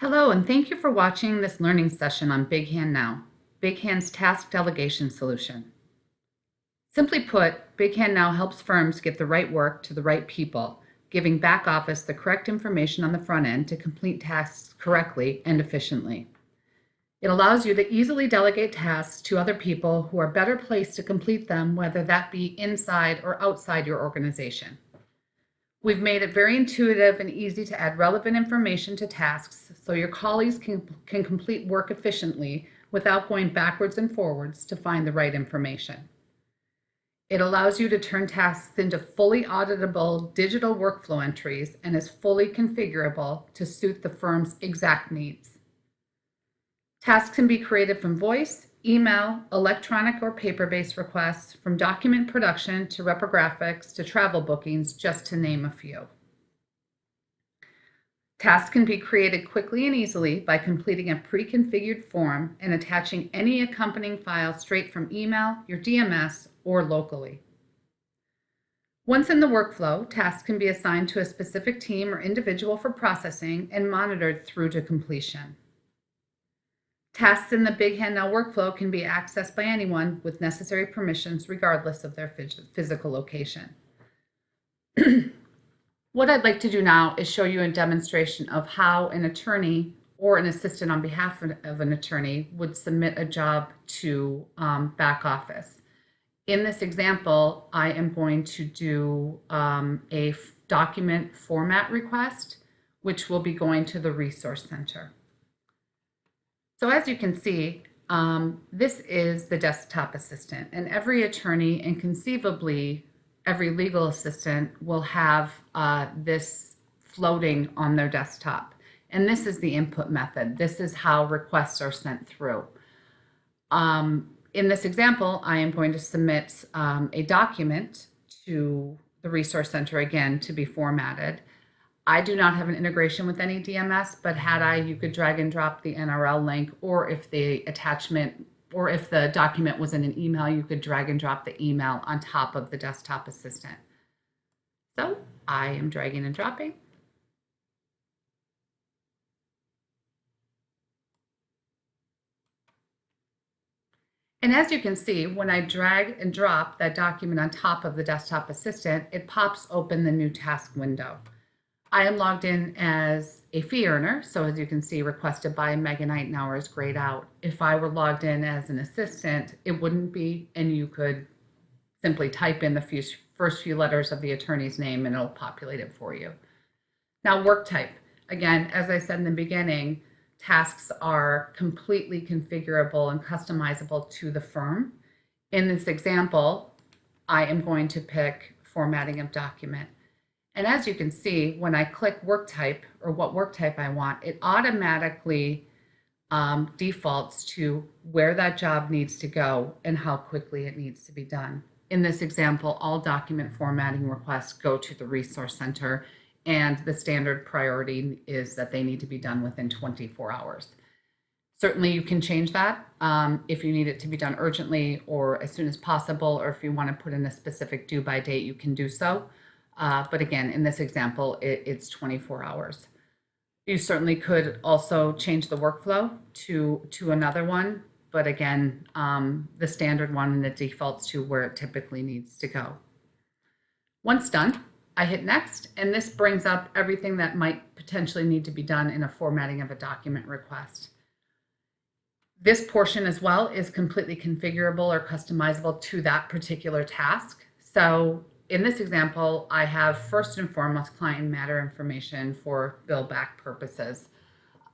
Hello, and thank you for watching this learning session on BigHand Now, BigHand's task delegation solution. Simply put, BigHand Now helps firms get the right work to the right people, giving back office the correct information on the front end to complete tasks correctly and efficiently. It allows you to easily delegate tasks to other people who are better placed to complete them, whether that be inside or outside your organization. We've made it very intuitive and easy to add relevant information to tasks so your colleagues can complete work efficiently without going backwards and forwards to find the right information. It allows you to turn tasks into fully auditable digital workflow entries and is fully configurable to suit the firm's exact needs. Tasks can be created from voice, email, electronic or paper-based requests, from document production to reprographics to travel bookings, just to name a few. Tasks can be created quickly and easily by completing a pre-configured form and attaching any accompanying file straight from email, your DMS, or locally. Once in the workflow, tasks can be assigned to a specific team or individual for processing and monitored through to completion. Tasks in the BigHand Now workflow can be accessed by anyone with necessary permissions regardless of their physical location. What I'd like to do now is show you a demonstration of how an attorney or an assistant on behalf of an attorney would submit a job to back office. In this example, I am going to do a document format request, which will be going to the Resource Center. So as you can see, this is the desktop assistant, and every attorney and conceivably every legal assistant will have this floating on their desktop. And this is the input method. This is how requests are sent through. In this example, I am going to submit a document to the Resource Center again to be formatted. I do not have an integration with any DMS, but had I, you could drag and drop the NRL link, or if the attachment, or if the document was in an email, you could drag and drop the email on top of the desktop assistant. So I am dragging and dropping. And as you can see, when I drag and drop that document on top of the desktop assistant, it pops open the new task window. I am logged in as a fee earner, so as you can see, requested by Megan Eitenauer is grayed out. If I were logged in as an assistant, it wouldn't be, and you could simply type in the first few letters of the attorney's name and it'll populate it for you. Now, work type. Again, as I said in the beginning, tasks are completely configurable and customizable to the firm. In this example, I am going to pick formatting of document. And as you can see, when I click work type or what work type I want, it automatically defaults to where that job needs to go and how quickly it needs to be done. In this example, all document formatting requests go to the Resource Center, and the standard priority is that they need to be done within 24 hours. Certainly you can change that if you need it to be done urgently or as soon as possible, or if you want to put in a specific due by date, you can do so. But again, in this example, it's 24 hours. You certainly could also change the workflow to another one, but again, the standard one and it defaults to where it typically needs to go. Once done, I hit next, and this brings up everything that might potentially need to be done in a formatting of a document request. This portion as well is completely configurable or customizable to that particular task. So in this example, I have first and foremost client matter information for bill back purposes.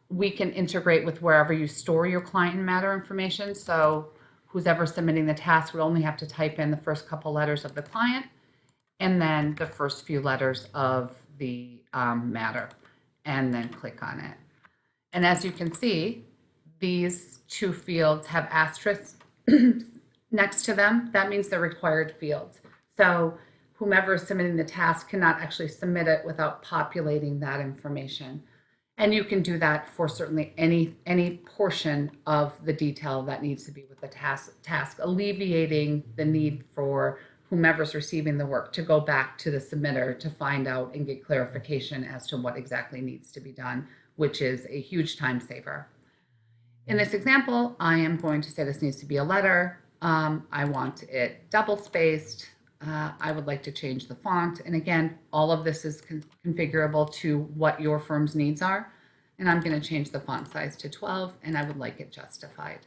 We can integrate with wherever you store your client matter information. So who's ever submitting the task would only have to type in the first couple letters of the client and then the first few letters of the matter, and then click on it. And as you can see, these two fields have asterisks next to them. That means they're required fields. So whomever is submitting the task cannot actually submit it without populating that information. And you can do that for certainly any portion of the detail that needs to be with the task, alleviating the need for whomever's receiving the work to go back to the submitter to find out and get clarification as to what exactly needs to be done, which is a huge time saver. In this example, I am going to say this needs to be a letter. I want it double spaced. I would like to change the font. And again, all of this is configurable to what your firm's needs are. And I'm going to change the font size to 12, and I would like it justified.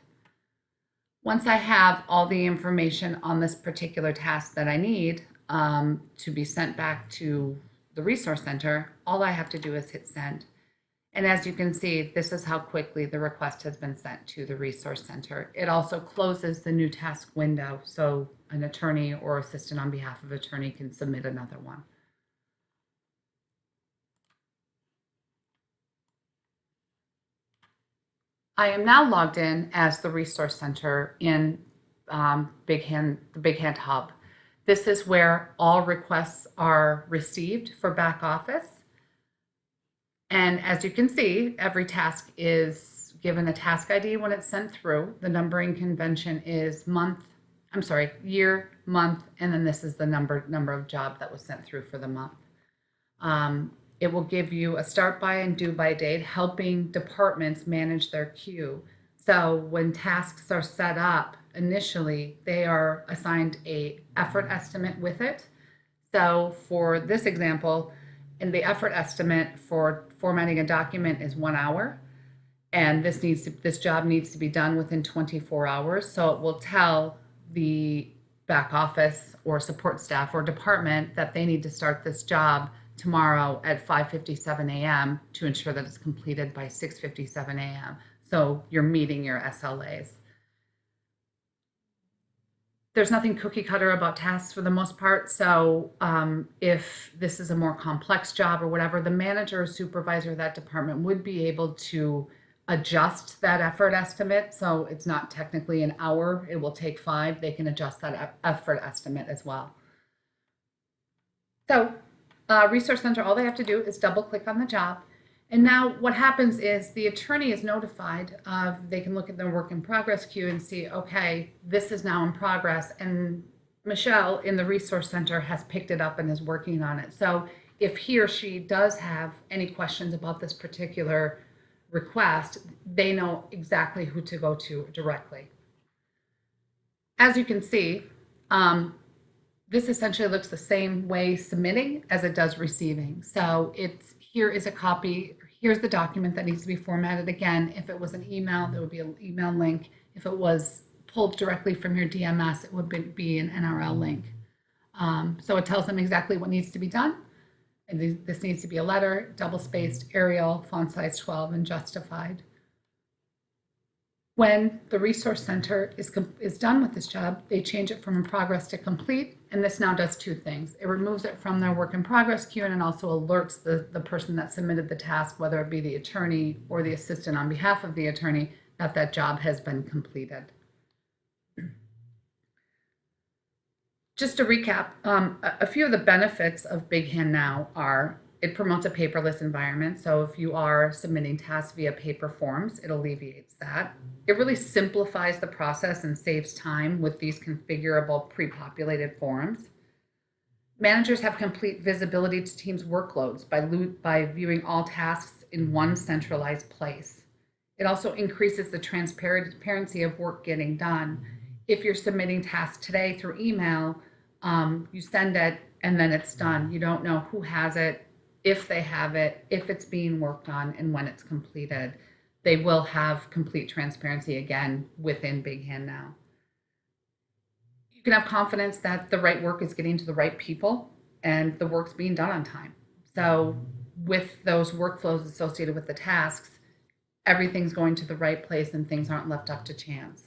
Once I have all the information on this particular task that I need to be sent back to the resource center, all I have to do is hit send. And as you can see, this is how quickly the request has been sent to the resource center. It also closes the new task window, so an attorney or assistant on behalf of attorney can submit another one. I am now logged in as the resource center in the BigHand Hub. This is where all requests are received for back office. And as you can see, every task is given a task ID when it's sent through. The numbering convention is year, month, and then this is the number of job that was sent through for the month. It will give you a start by and due by date, helping departments manage their queue. So when tasks are set up initially, they are assigned a effort estimate with it. So for this example, and the effort estimate for formatting a document is 1 hour, and this job needs to be done within 24 hours. So it will tell the back office or support staff or department that they need to start this job tomorrow at 5:57 a.m. to ensure that it's completed by 6:57 a.m. So you're meeting your SLAs. There's nothing cookie cutter about tasks for the most part. So if this is a more complex job or whatever, the manager or supervisor of that department would be able to adjust that effort estimate. So it's not technically an hour, it will take 5. They can adjust that effort estimate as well. So Resource Center, all they have to do is double click on the job. And now what happens is the attorney is notified. They can look at their work in progress queue and see, okay, this is now in progress. And Michelle in the Resource Center has picked it up and is working on it. So if he or she does have any questions about this particular request, they know exactly who to go to directly. As you can see, this essentially looks the same way submitting as it does receiving. So here is a copy. Here's the document that needs to be formatted again. If it was an email, there would be an email link. If it was pulled directly from your DMS, it would be an NRL link. So it tells them exactly what needs to be done. And this needs to be a letter, double-spaced, Arial, font size 12, and justified. When the Resource Center is done with this job, they change it from in progress to complete, and this now does 2 things. It removes it from their work in progress queue, and it also alerts the person that submitted the task, whether it be the attorney or the assistant on behalf of the attorney, that that job has been completed. Just to recap, a few of the benefits of BigHand now are it promotes a paperless environment. So if you are submitting tasks via paper forms, it alleviates that. It really simplifies the process and saves time with these configurable pre-populated forms. Managers have complete visibility to teams' workloads by viewing all tasks in one centralized place. It also increases the transparency of work getting done. If you're submitting tasks today through email, you send it and then it's done. You don't know who has it, if they have it, if it's being worked on, and when it's completed. They will have complete transparency again within BigHand now. You can have confidence that the right work is getting to the right people and the work's being done on time. So with those workflows associated with the tasks, everything's going to the right place and things aren't left up to chance.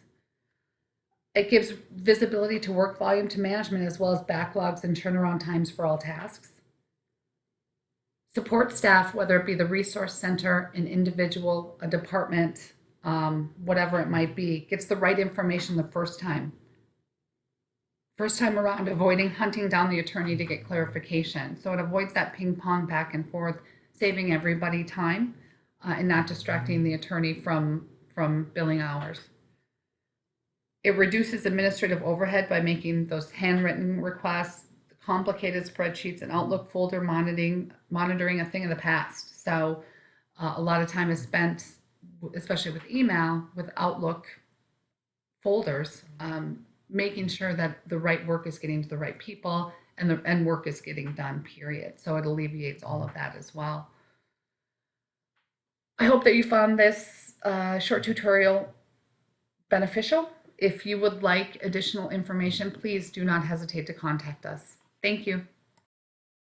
It gives visibility to work volume to management as well as backlogs and turnaround times for all tasks. Support staff, whether it be the Resource Center, an individual, a department, whatever it might be, gets the right information the first time. First time around, avoiding hunting down the attorney to get clarification. So it avoids that ping pong back and forth, saving everybody time and not distracting the attorney from billing hours. It reduces administrative overhead by making those handwritten requests, complicated spreadsheets, and Outlook folder monitoring a thing of the past. So a lot of time is spent, especially with email, with Outlook folders, making sure that the right work is getting to the right people and work is getting done, period. So it alleviates all of that as well. I hope that you found this short tutorial beneficial. If you would like additional information, please do not hesitate to contact us. Thank you.